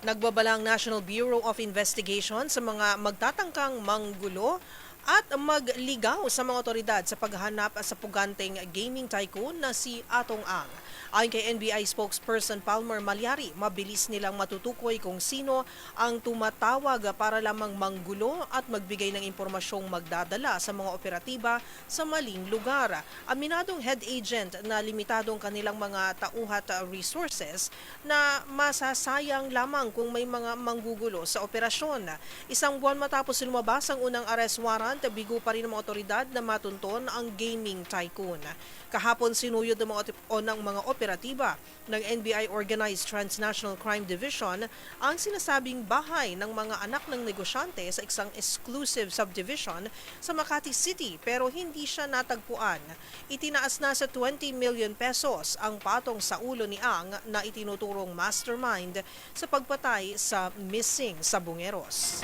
Nagbabalang National Bureau of Investigation sa mga magtatangkang manggulo at magligaw sa mga otoridad sa paghahanap sa puganteng gaming tycoon na si Atong Ang. Ayon kay NBI spokesperson Palmer Malyari, mabilis nilang matutukoy kung sino ang tumatawag para lamang manggulo at magbigay ng impormasyong magdadala sa mga operatiba sa maling lugar. Aminadong head agent na limitadong kanilang mga tauhat resources na masasayang lamang kung may mga manggugulo sa operasyon. Isang buwan matapos lumabas ang unang arrest warrant, bigo pa rin ng mga otoridad na matunton ang gaming tycoon. Kahapon sinuyod ng mga operatiba ng NBI Organized Transnational Crime Division ang sinasabing bahay ng mga anak ng negosyante sa isang exclusive subdivision sa Makati City pero hindi siya natagpuan. Itinaas na sa 20 million pesos ang patong sa ulo ni Ang na itinuturong mastermind sa pagpatay sa missing Sabungeros.